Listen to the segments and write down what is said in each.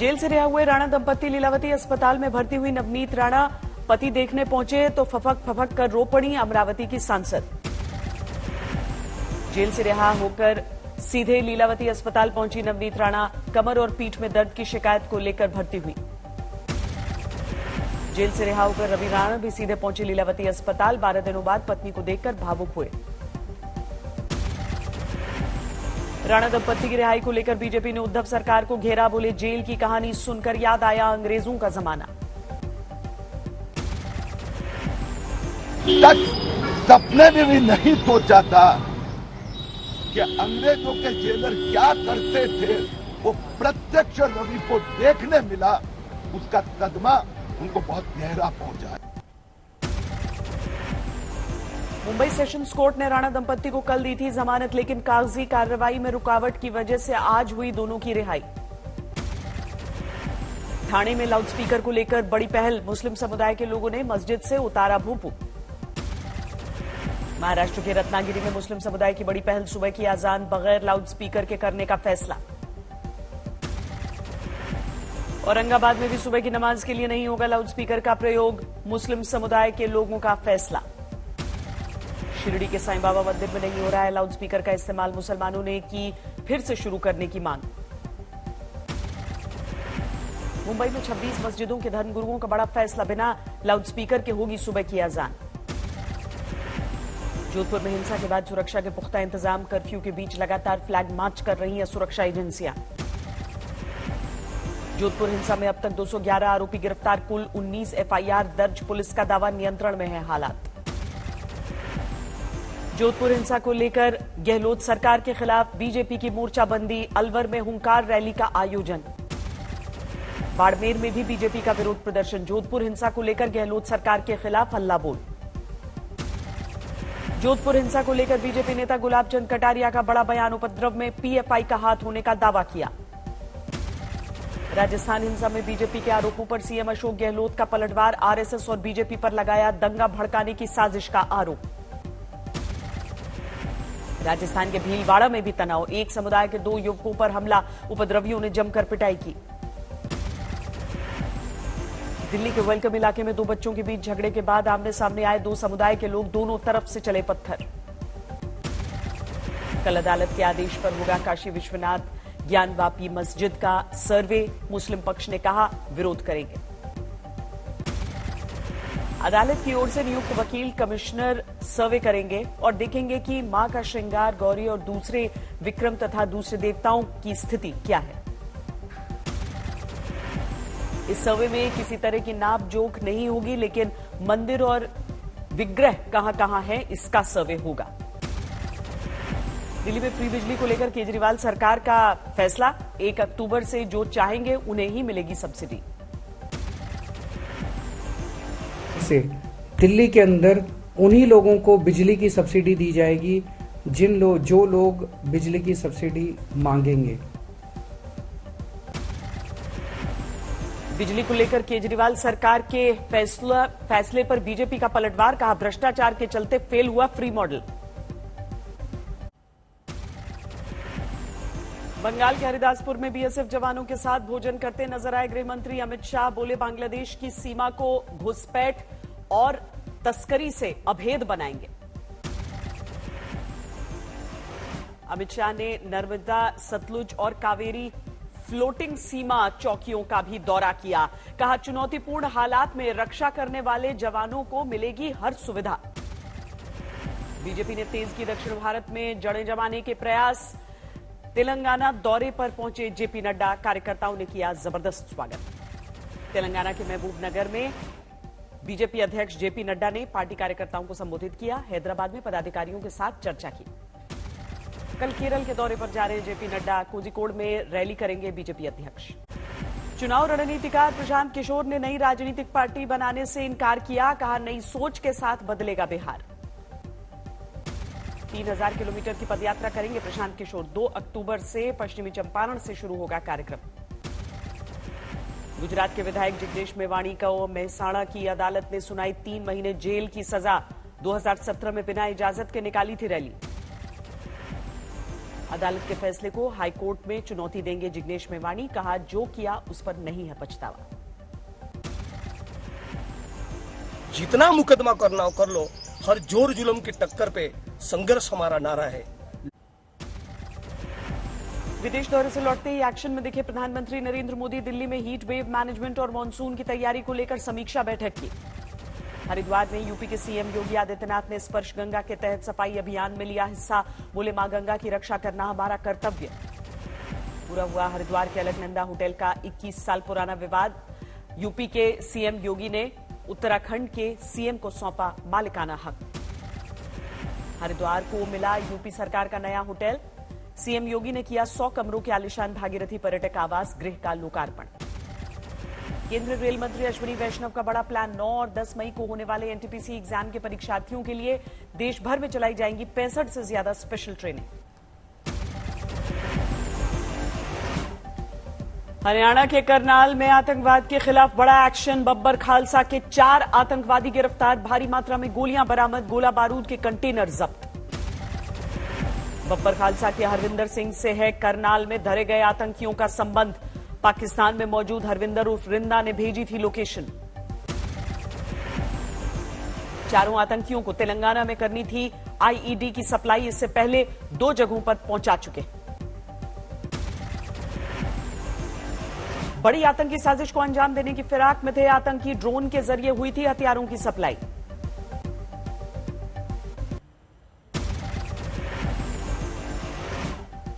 Jail से रिहा हुए राणा दंपत्ति लीलावती अस्पताल में भर्ती हुई नवनीत राणा पति देखने पहुंचे तो फफक फफक कर रो पड़ी अमरावती की सांसद। जेल से रिहा होकर सीधे लीलावती अस्पताल पहुंची नवनीत राणा, कमर और पीठ में दर्द की शिकायत को लेकर भर्ती हुई। जेल से रिहा होकर रवि राणा भी सीधे पहुंचे लीलावती अस्पताल। 12 दिनों बाद पत्नी को देखकर भावुक हुए। राणा दंपत्ति की रिहाई को लेकर बीजेपी ने उद्धव सरकार को घेरा। बोले, जेल की कहानी सुनकर याद आया अंग्रेजों का जमाना। सपने में भी नहीं सोचा था कि अंग्रेजों के जेलर क्या करते थे, वो प्रत्यक्ष रवि को देखने मिला। उसका कदमा उनको बहुत गहरा पहुंचा। मुंबई सेशंस कोर्ट ने राणा दंपत्ति को कल दी थी जमानत, लेकिन कागजी कार्रवाई में रुकावट की वजह से आज हुई दोनों की रिहाई। थाने में लाउडस्पीकर को लेकर बड़ी पहल, मुस्लिम समुदाय के लोगों ने मस्जिद से उतारा भूपू। महाराष्ट्र के रत्नागिरी में मुस्लिम समुदाय की बड़ी पहल, सुबह की अजान बगैर लाउडस्पीकर के करने का फैसला। औरंगाबाद में भी सुबह की नमाज के लिए नहीं होगा लाउडस्पीकर का प्रयोग, मुस्लिम समुदाय के लोगों का फैसला। शिरडी के साईं बाबा मंदिर में नहीं हो रहा है लाउडस्पीकर का इस्तेमाल, मुसलमानों ने की फिर से शुरू करने की मांग। मुंबई में 26 मस्जिदों के धर्मगुरुओं का बड़ा फैसला, बिना लाउडस्पीकर के होगी सुबह की अजान। जोधपुर में हिंसा के बाद सुरक्षा के पुख्ता इंतजाम, कर्फ्यू के बीच लगातार फ्लैग मार्च कर रही हैं सुरक्षा एजेंसियां। जोधपुर हिंसा में अब तक 211 आरोपी गिरफ्तार, कुल 19 एफआईआर दर्ज, पुलिस का दावा नियंत्रण में है हालात। जोधपुर हिंसा को लेकर गहलोत सरकार के खिलाफ बीजेपी की मोर्चाबंदी, अलवर में हुंकार रैली का आयोजन। बाड़मेर में भी बीजेपी का विरोध प्रदर्शन, जोधपुर हिंसा को लेकर गहलोत सरकार के खिलाफ हल्ला बोल। जोधपुर हिंसा को लेकर बीजेपी नेता गुलाब चंद कटारिया का बड़ा बयान, उपद्रव में पीएफआई का हाथ होने का दावा किया। राजस्थान हिंसा में बीजेपी के आरोपों पर सीएम अशोक गहलोत का पलटवार, आरएसएस और बीजेपी पर लगाया दंगा भड़काने की साजिश का आरोप। राजस्थान के भीलवाड़ा में भी तनाव, एक समुदाय के 2 युवकों पर हमला, उपद्रवियों ने जमकर पिटाई की। दिल्ली के वेलकम इलाके में 2 बच्चों के बीच झगड़े के बाद आमने सामने आए 2 समुदाय के लोग, दोनों तरफ से चले पत्थर। कल अदालत के आदेश पर होगा काशी विश्वनाथ ज्ञानवापी मस्जिद का सर्वे, मुस्लिम पक्ष ने कहा विरोध करेंगे। अदालत की ओर से नियुक्त वकील कमिश्नर सर्वे करेंगे और देखेंगे कि मां का श्रृंगार, गौरी और दूसरे विक्रम तथा दूसरे देवताओं की स्थिति क्या है। इस सर्वे में किसी तरह की नाप जोख नहीं होगी, लेकिन मंदिर और विग्रह कहां कहां है इसका सर्वे होगा। दिल्ली में फ्री बिजली को लेकर केजरीवाल सरकार का फैसला, 1 अक्टूबर से जो चाहेंगे उन्हें ही मिलेगी सब्सिडी। से दिल्ली के अंदर उन्हीं लोगों को बिजली की सब्सिडी दी जाएगी जो लोग बिजली की सब्सिडी मांगेंगे। बिजली को लेकर केजरीवाल सरकार के फैसले पर बीजेपी का पलटवार, कहा भ्रष्टाचार के चलते फेल हुआ फ्री मॉडल। बंगाल के हरिदासपुर में बीएसएफ जवानों के साथ भोजन करते नजर आए गृह मंत्री अमित शाह। बोले, बांग्लादेश की सीमा को घुसपैठ और तस्करी से अभेद बनाएंगे। अमित शाह ने नर्मदा, सतलुज और कावेरी फ्लोटिंग सीमा चौकियों का भी दौरा किया। कहा, चुनौतीपूर्ण हालात में रक्षा करने वाले जवानों को मिलेगी हर सुविधा। बीजेपी ने तेज की दक्षिण भारत में जड़ें जमाने के प्रयास। तेलंगाना दौरे पर पहुंचे जेपी नड्डा, कार्यकर्ताओं ने किया जबरदस्त स्वागत। तेलंगाना के महबूब नगर में बीजेपी अध्यक्ष जेपी नड्डा ने पार्टी कार्यकर्ताओं को संबोधित किया। हैदराबाद में पदाधिकारियों के साथ चर्चा की। कल केरल के दौरे पर जा रहे जेपी नड्डा, कोझिकोड में रैली करेंगे बीजेपी अध्यक्ष। चुनाव रणनीतिकार प्रशांत किशोर ने नई राजनीतिक पार्टी बनाने से इनकार किया। कहा, नई सोच के साथ बदलेगा बिहार। 3000 किलोमीटर की पदयात्रा करेंगे प्रशांत किशोर। 2 अक्टूबर से पश्चिमी चंपारण से शुरू होगा कार्यक्रम। गुजरात के विधायक जिग्नेश मेवाणी को मेहसाणा की अदालत ने सुनाई 3 महीने जेल की सजा। 2017 में बिना इजाजत के निकाली थी रैली। अदालत के फैसले को हाईकोर्ट में चुनौती देंगे जिग्नेश मेवाणी। कहा जो किया उस पर नहीं है पछतावा। जितना मुकदमा करना हो कर लो, हर जोर जुल्म की टक्कर पे संघर्ष हमारा नारा है। विदेश दौरे से लौटते ही एक्शन में दिखे प्रधानमंत्री नरेंद्र मोदी। दिल्ली में हीट वेव मैनेजमेंट और मानसून की तैयारी को लेकर समीक्षा बैठक की। हरिद्वार में यूपी के सीएम योगी आदित्यनाथ ने स्पर्श गंगा के तहत सफाई अभियान में लिया हिस्सा। बोले मां गंगा की रक्षा करना हमारा कर्तव्य। पूरा हुआ हरिद्वार के अलकनंदा होटल का 21 साल पुराना विवाद। यूपी के सीएम योगी ने उत्तराखंड के सीएम को सौंपा मालिकाना हक। हरिद्वार को मिला यूपी सरकार का नया होटल। सीएम योगी ने किया 100 कमरों के आलिशान भागीरथी पर्यटक आवास गृह का लोकार्पण। केंद्रीय रेल मंत्री अश्विनी वैष्णव का बड़ा प्लान। 9 और 10 मई को होने वाले एनटीपीसी एग्जाम के परीक्षार्थियों के लिए देश भर में चलाई जाएंगी 65 से ज्यादा स्पेशल ट्रेनें। हरियाणा के करनाल में आतंकवाद के खिलाफ बड़ा एक्शन। बब्बर खालसा के 4 आतंकवादी गिरफ्तार। भारी मात्रा में गोलियां बरामद। गोला बारूद के कंटेनर जब्त। बब्बर खालसा के हरविंदर सिंह से है करनाल में धरे गए आतंकियों का संबंध। पाकिस्तान में मौजूद हरविंदर उर्फ रिंदा ने भेजी थी लोकेशन। चारों आतंकियों को तेलंगाना में करनी थी आईईडी की सप्लाई। इससे पहले 2 जगहों पर पहुंचा चुके। बड़ी आतंकी साजिश को अंजाम देने की फिराक में थे आतंकी। ड्रोन के जरिए हुई थी हथियारों की सप्लाई।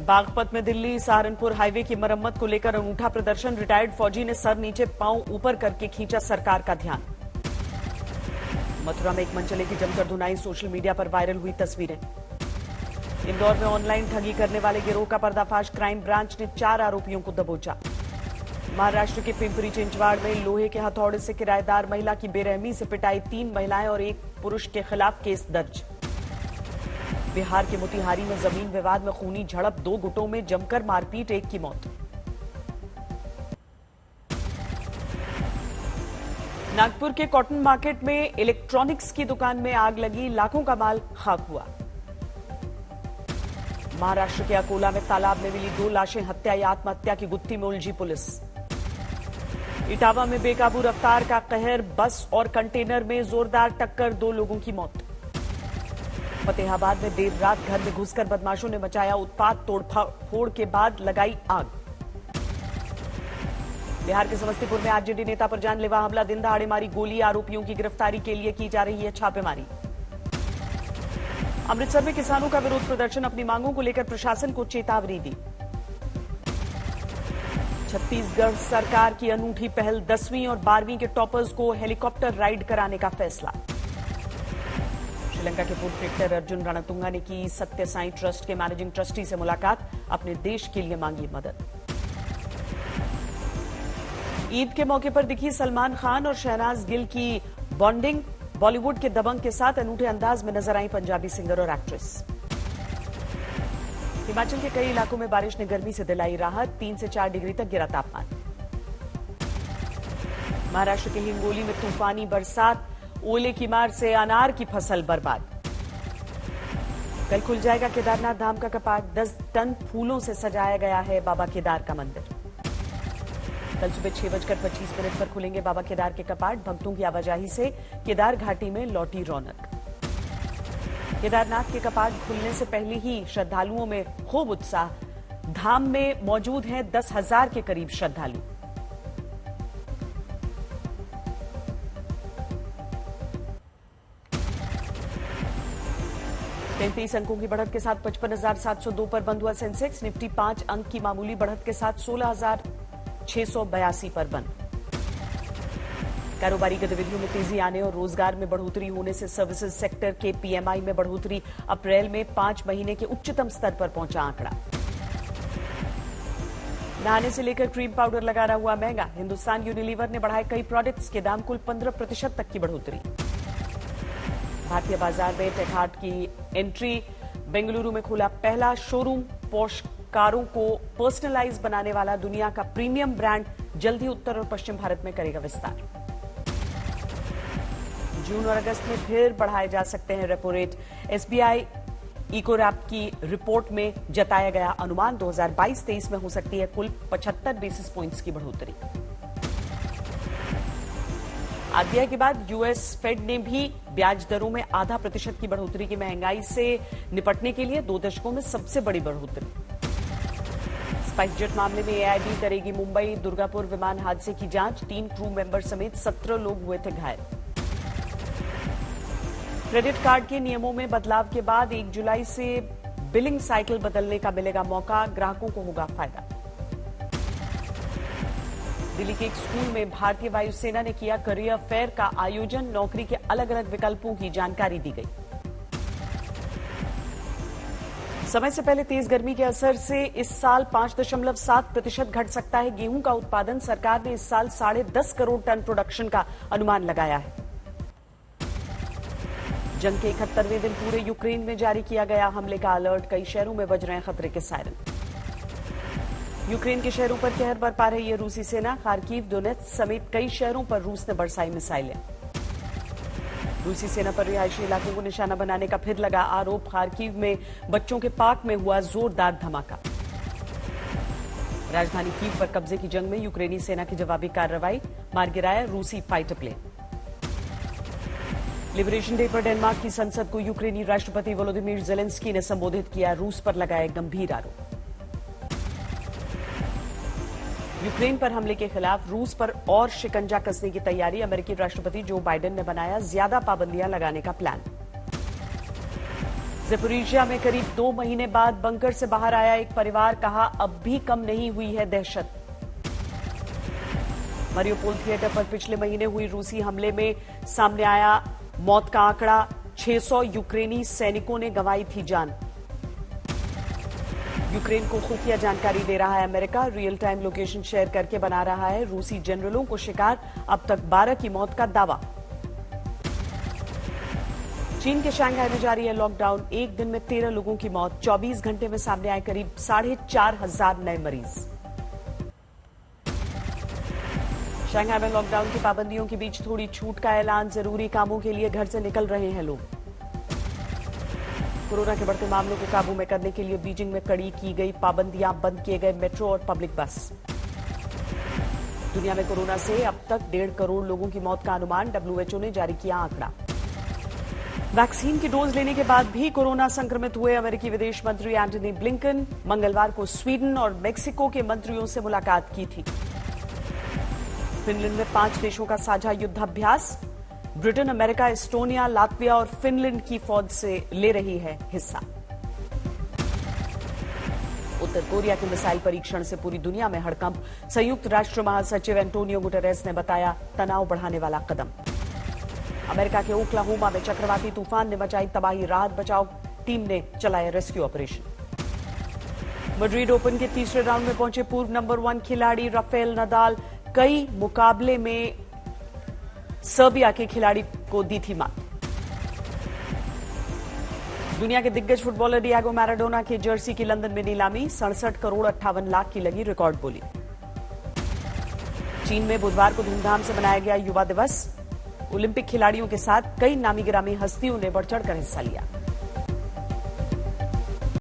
बागपत में दिल्ली सहारनपुर हाईवे की मरम्मत को लेकर अनूठा प्रदर्शन। रिटायर्ड फौजी ने सर नीचे पांव ऊपर करके खींचा सरकार का ध्यान। मथुरा में एक मनचले की जमकर धुनाई। सोशल मीडिया पर वायरल हुई तस्वीरें। इंदौर में ऑनलाइन ठगी करने वाले गिरोह का पर्दाफाश। क्राइम ब्रांच ने 4 आरोपियों को दबोचा। महाराष्ट्र के पिंपरी चिंचवाड़ में लोहे के हथौड़े से किराएदार महिला की बेरहमी से पिटाई। 3 महिलाएं और 1 पुरुष के खिलाफ केस दर्ज। बिहार के मोतिहारी में जमीन विवाद में खूनी झड़प। 2 गुटों में जमकर मारपीट। 1 की मौत। नागपुर के कॉटन मार्केट में इलेक्ट्रॉनिक्स की दुकान में आग लगी। लाखों का माल खाक हुआ। महाराष्ट्र के अकोला में तालाब में मिली 2 लाशें। हत्या या आत्महत्या की गुत्थी में उलझी पुलिस। इटावा में बेकाबू रफ्तार का कहर। बस और कंटेनर में जोरदार टक्कर। 2 लोगों की मौत। फतेहाबाद में देर रात घर में घुसकर बदमाशों ने मचाया उत्पात। तोड़फोड़ के बाद लगाई आग। बिहार के समस्तीपुर में आरजेडी नेता पर जानलेवा हमला। दिन दहाड़े मारी गोली। आरोपियों की गिरफ्तारी के लिए की जा रही है छापेमारी। अमृतसर में किसानों का विरोध प्रदर्शन। अपनी मांगों को लेकर प्रशासन को चेतावनी दी। छत्तीसगढ़ सरकार की अनूठी पहल। 10वीं और 12वीं के टॉपर्स को हेलीकॉप्टर राइड कराने का फैसला। श्रीलंका के पूर्व क्रिकेटर अर्जुन रणतुंगा ने की सत्य साई ट्रस्ट के मैनेजिंग ट्रस्टी से मुलाकात। अपने देश के लिए मांगी मदद। ईद के मौके पर दिखी सलमान खान और शहनाज गिल की बॉन्डिंग। बॉलीवुड के दबंग के साथ अनूठे अंदाज में नजर आई पंजाबी सिंगर और एक्ट्रेस। हिमाचल के कई इलाकों में बारिश ने गर्मी से दिलाई राहत। 3 से 4 डिग्री तक गिरा तापमान। महाराष्ट्र के हिंगोली में तूफानी बरसात। ओले की मार से अनार की फसल बर्बाद। कल खुल जाएगा केदारनाथ धाम का कपाट। 10 टन फूलों से सजाया गया है बाबा केदार का मंदिर। कल सुबह 6:25 पर खुलेंगे बाबा केदार के कपाट। भक्तों की आवाजाही से केदार घाटी में लौटी रौनक। केदारनाथ के कपाट खुलने से पहले ही श्रद्धालुओं में खूब उत्साह। धाम में मौजूद हैं 10,000 के करीब श्रद्धालु। तैंतीस अंकों की बढ़त के साथ 55,702 पर बंद हुआ सेंसेक्स। निफ्टी 5 अंक की मामूली बढ़त के साथ 16,682 पर बंद। कारोबारी गतिविधियों में तेजी आने और रोजगार में बढ़ोतरी होने से सर्विसेज सेक्टर के पीएमआई में बढ़ोतरी। अप्रैल में 5 महीने के उच्चतम स्तर पर पहुंचा आंकड़ा। नहाने से लेकर क्रीम पाउडर लगाना हुआ महंगा। हिंदुस्तान यूनिलीवर ने बढ़ाए कई प्रोडक्ट्स के दाम। कुल 15% तक की बढ़ोतरी। भारतीय बाजार में टेकहार्ट की एंट्री। बेंगलुरु में खुला पहला शोरूम। पोर्श कारों को पर्सनलाइज बनाने वाला दुनिया का प्रीमियम ब्रांड जल्द ही उत्तर और पश्चिम भारत में करेगा विस्तार। जून और अगस्त में फिर बढ़ाए जा सकते हैं रेपो रेट। एसबीआई इकोरैप की रिपोर्ट में जताया गया अनुमान 2022-23 में हो सकती है कुल 75 बेसिस पॉइंट्स की बढ़ोतरी। आरबीआई के बाद यूएस फेड ने भी ब्याज दरों में आधा प्रतिशत की बढ़ोतरी की। महंगाई से निपटने के लिए 2 दशकों में सबसे बड़ी बढ़ोतरी। स्पाइस जेट मामले में एआईबी करेगी मुंबई दुर्गापुर विमान हादसे की जांच। 3 क्रू मेंबर समेत 17 लोग हुए थे घायल। क्रेडिट कार्ड के नियमों में बदलाव के बाद 1 जुलाई से बिलिंग साइकिल बदलने का मिलेगा मौका, ग्राहकों को होगा फायदा। दिल्ली के एक स्कूल में भारतीय वायुसेना ने किया करियर फेयर का आयोजन। नौकरी के अलग अलग विकल्पों की जानकारी दी गई। समय से पहले तेज गर्मी के असर से इस साल 5.7% घट सकता है गेहूं का उत्पादन। सरकार ने इस साल 10.5 करोड़ टन प्रोडक्शन का अनुमान लगाया है। जंग के 71वें दिन पूरे यूक्रेन में जारी किया गया हमले का अलर्ट। कई शहरों में बज रहे हैं खतरे के सायरन। यूक्रेन के शहरों पर कहर बरपा रही है रूसी सेना। खार्किव, डोनेत्स्क समेत कई शहरों पर रूस ने बरसाई मिसाइलें। रूसी सेना पर रिहायशी इलाकों को निशाना बनाने का फिर लगा आरोप। खार्किव में बच्चों के पार्क में हुआ जोरदार धमाका। राजधानी कीव पर कब्जे की जंग में यूक्रेनी सेना की जवाबी कार्रवाई। मार गिराया रूसी फाइटर प्लेन। लिबरेशन डे पर डेनमार्क की संसद को यूक्रेनी राष्ट्रपति वोलोदिमीर जेलेंस्की ने संबोधित किया। रूस पर लगाए गंभीर आरोप। यूक्रेन पर हमले के खिलाफ रूस पर और शिकंजा कसने की तैयारी। अमेरिकी राष्ट्रपति जो बाइडेन ने बनाया ज्यादा पाबंदियां लगाने का प्लान। ज़पोरिज़िया में करीब 2 महीने बाद बंकर से बाहर आया एक परिवार। कहा अब भी कम नहीं हुई है दहशत। मरियोपोल थिएटर पर पिछले महीने हुई रूसी हमले में सामने आया मौत का आंकड़ा। 600 यूक्रेनी सैनिकों ने गंवाई थी जान। यूक्रेन को खुफिया जानकारी दे रहा है America. Real time location share करके बना रहा है रूसी जनरलों को शिकार। अब तक 12 की मौत का दावा। चीन के शंघाई में जारी है लॉकडाउन। एक दिन में 13 लोगों की मौत। 24 घंटे में सामने आए करीब 4,500 नए मरीज। शंघाई में लॉकडाउन की पाबंदियों के बीच थोड़ी छूट का ऐलान। जरूरी कामों के लिए घर से निकल रहे हैं लोग। कोरोना के बढ़ते मामलों को काबू में करने के लिए बीजिंग में कड़ी की गई पाबंदियां। बंद किए गए मेट्रो और पब्लिक बस। दुनिया में कोरोना से अब तक 1.5 करोड़ लोगों की मौत का अनुमान। डब्ल्यूएचओ ने जारी किया आंकड़ा। वैक्सीन की डोज लेने के बाद भी कोरोना संक्रमित हुए अमेरिकी विदेश मंत्री एंटनी ब्लिंकन। मंगलवार को स्वीडन और मेक्सिको के मंत्रियों से मुलाकात की थी। फिनलैंड में 5 देशों का साझा युद्धाभ्यास। ब्रिटेन, अमेरिका, एस्टोनिया, लातविया और फिनलैंड की फौज से ले रही है हिस्सा। उत्तर कोरिया के मिसाइल परीक्षण से पूरी दुनिया में हड़कंप। संयुक्त राष्ट्र महासचिव एंटोनियो गुटेरेस ने बताया तनाव बढ़ाने वाला कदम। अमेरिका के ओक्लाहोमा में चक्रवाती तूफान ने मचाई तबाही। राहत बचाव टीम ने चलाया रेस्क्यू ऑपरेशन। मैड्रिड ओपन के तीसरे राउंड में पहुंचे पूर्व नंबर 1 खिलाड़ी राफेल नडाल। कई मुकाबले में सर्बिया के खिलाड़ी को दी थी मात। दुनिया के दिग्गज फुटबॉलर डिएगो मैराडोना के जर्सी की लंदन में नीलामी। 67 करोड़ 58 लाख की लगी रिकॉर्ड बोली। चीन में बुधवार को धूमधाम से मनाया गया युवा दिवस। ओलंपिक खिलाड़ियों के साथ कई नामी गिरामी हस्तियों ने बढ़ चढ़कर हिस्सा लिया।